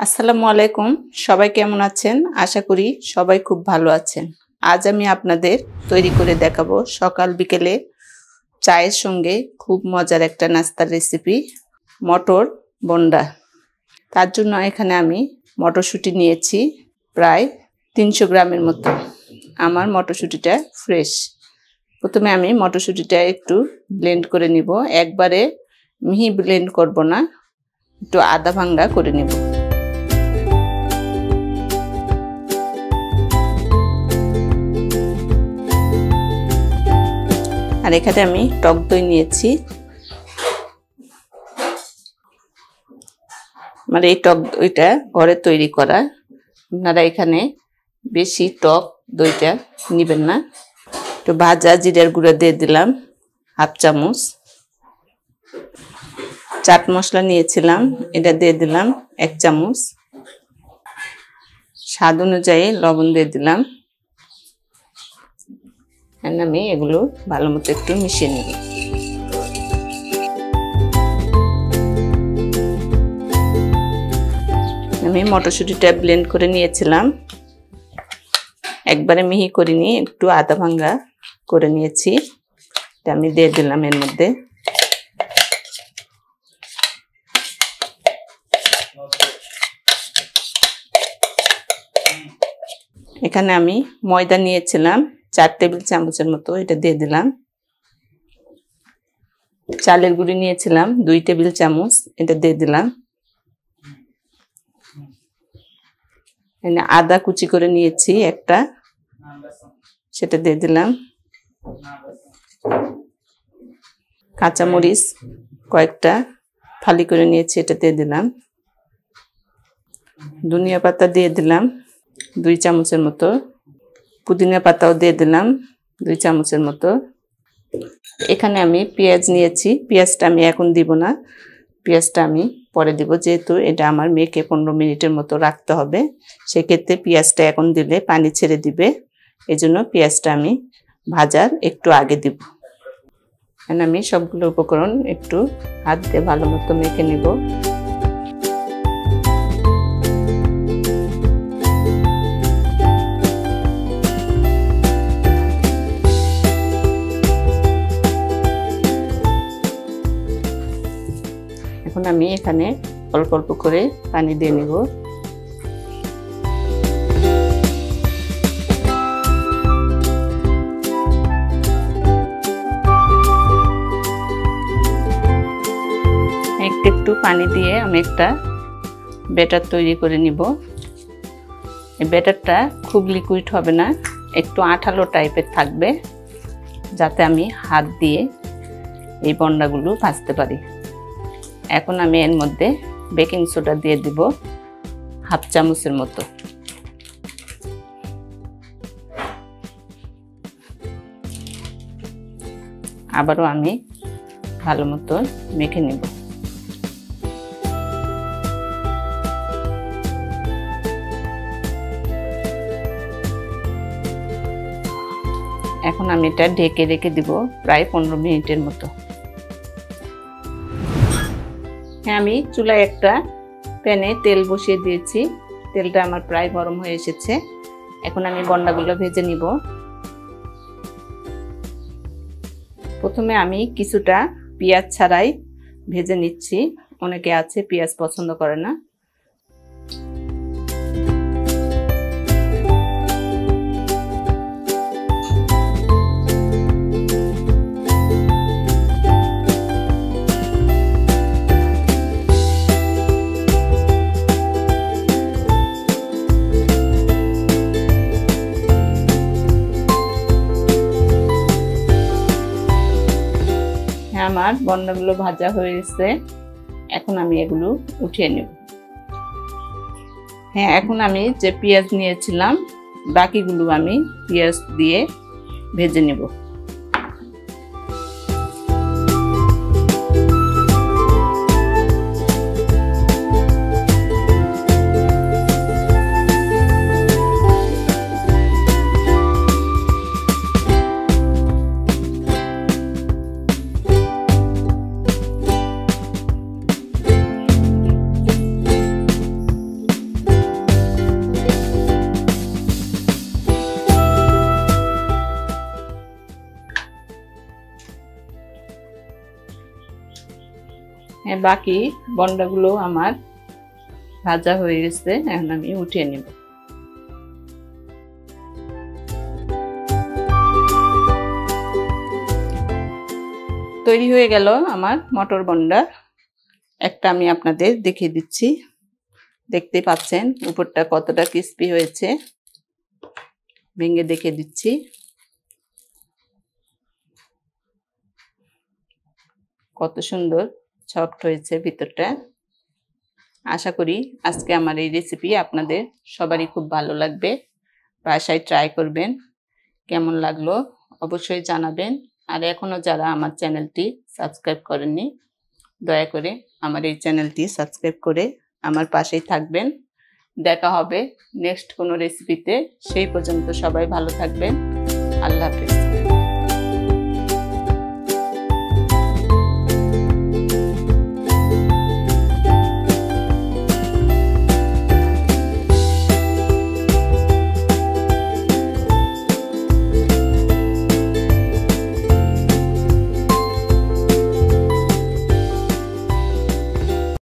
আসসালামু আলাইকুম সবাই কেমন আছেন আশা করি সবাই খুব ভালো আছেন আজ আমি আপনাদের তৈরি করে দেখাবো সকাল বিকেলে চায়ের সঙ্গে খুব মজার একটা নাস্তার রেসিপি মটর বন্ডা তার জন্য এখানে আমি মটরশুঁটি নিয়েছি প্রায় 300 গ্রামের মতো আমার মটরশুঁটিটা ফ্রেশ প্রথমে আমি মটরশুঁটিটা একটু ব্লেন্ড করে নিব একবারে মিহি ব্লেন্ড করব না একটু আধা ভাঙা করে নিব আর এখানে আমি টক দই নিয়েছি মানে এই টক দইটা ঘরে তৈরি করা আপনারা এখানে বেশি টক দইটা নেবেন না তো ভাজা জিরার গুঁড়া দিয়ে দিলাম হাফ চামচ চাট মশলা নিয়েছিলাম এটা দিয়ে দিলাম 1 চামচ স্বাদ অনুযায়ী লবণ দিয়ে দিলাম আমি এগুলো ভালো মতো একটু মিশিয়ে নেব আমি মটরশুঁটিটা ব্লেন্ড করে নিয়েছিলাম একবারে মিহি করিনি একটু আধা ভাঙা করে নিয়েছি এটা আমি দিয়ে দিলাম এর মধ্যে এখানে আমি ময়দা নিয়েছিলাম 4 টেবিল চামচের মতো এটা দিয়ে দিলাম চালের গুঁড়ি নিয়েছিলাম 2 টেবিল চামচ এটা দিয়ে দিলাম এখানে আদা কুচি করে নিয়েছি একটা সেটা দিয়ে দিলাম কাঁচা মরিচ কয়েকটা ফালি করে নিয়েছি এটা দিয়ে দিলাম ধনিয়া পাতা দিয়ে দিলাম 2 চামচের মতো পুদিনা পাতাও দিয়ে দিলাম 2 চামচের মতো এখানে আমি পেঁয়াজ নিয়েছি পেঁয়াজটা আমি এখন দিব না পেঁয়াজটা আমি পরে দিব যেহেতু এটা আমার মেখে 15 মিনিটের মতো রাখতে হবে সেক্ষেত্রে পেঁয়াজটা এখন দিলে পানি ছেড়ে দিবে এজন্য পেঁয়াজটা আমি ভাজার একটু আগে দিব এখন আমি সবগুলো উপকরণ একটু হাত দিয়ে ভালো মতো মেখে নিব এখন আমি এখানে অল্প অল্প করে পানি দিয়ে নিব একটু পানি দিয়ে আমি একটা ব্যাটার তৈরি করে নিব এই ব্যাটারটা খুব লিকুইড হবে না একটু আঠালো টাইপের থাকবে যাতে আমি হাত দিয়ে এই বন্ডাগুলো ভাজতে পারি এখন আমি এর মধ্যে বেকিং সোডা দিয়ে দিব হাফ চামচের মতো আবারও আমি ভালো মতো মেখে নেব এখন আমি এটা ঢেকে রেখে দিব প্রায় 15 মিনিটের মতো আমি চুলায় একটা প্যানে তেল বসিয়ে দিয়েছি তেলটা আমার প্রায় গরম হয়ে এসেছে এখন আমি বন্ডাগুলো ভেজে নিব প্রথমে আমি কিছুটা পেঁয়াজ ছাড়াই ভেজে নিচ্ছি অনেকে আছে পেঁয়াজ পছন্দ করে না আমার বন্ডাগুলো ভাজা হয়ে গেছে এখন আমি এগুলো উঠিয়ে নেব হ্যাঁ এখন আমি যে পেঁয়াজ নিয়েছিলাম বাকিগুলো আমি পেঁয়াজ দিয়ে ভেজে নেব বাকি বন্ডাগুলো আমার ভাজা হয়ে গেছে, এখন আমি উঠিয়ে নেব। তৈরি হয়ে গেল আমার মটর বন্ডা। একটা আমি আপনাদের দেখিয়ে দিচ্ছি, দেখতে পাচ্ছেন উপরটা কতটা ক্রিস্পি হয়েছে। ভেঙে দেখে দিচ্ছি। কত সুন্দর সফট হয়েছে ভিতরটা। আশা করি আজকে আমার এই রেসিপি আপনাদের সবারই খুব ভালো লাগবে। বাসায় ট্রাই করবেন, কেমন লাগলো অবশ্যই জানাবেন। আর এখনো যারা আমার চ্যানেলটি সাবস্ক্রাইব করেননি, দয়া করে আমার এই চ্যানেলটি সাবস্ক্রাইব করে আমার পাশেই থাকবেন। দেখা হবে নেক্সট কোনো রেসিপিতে। সেই পর্যন্ত সবাই ভালো থাকবেন।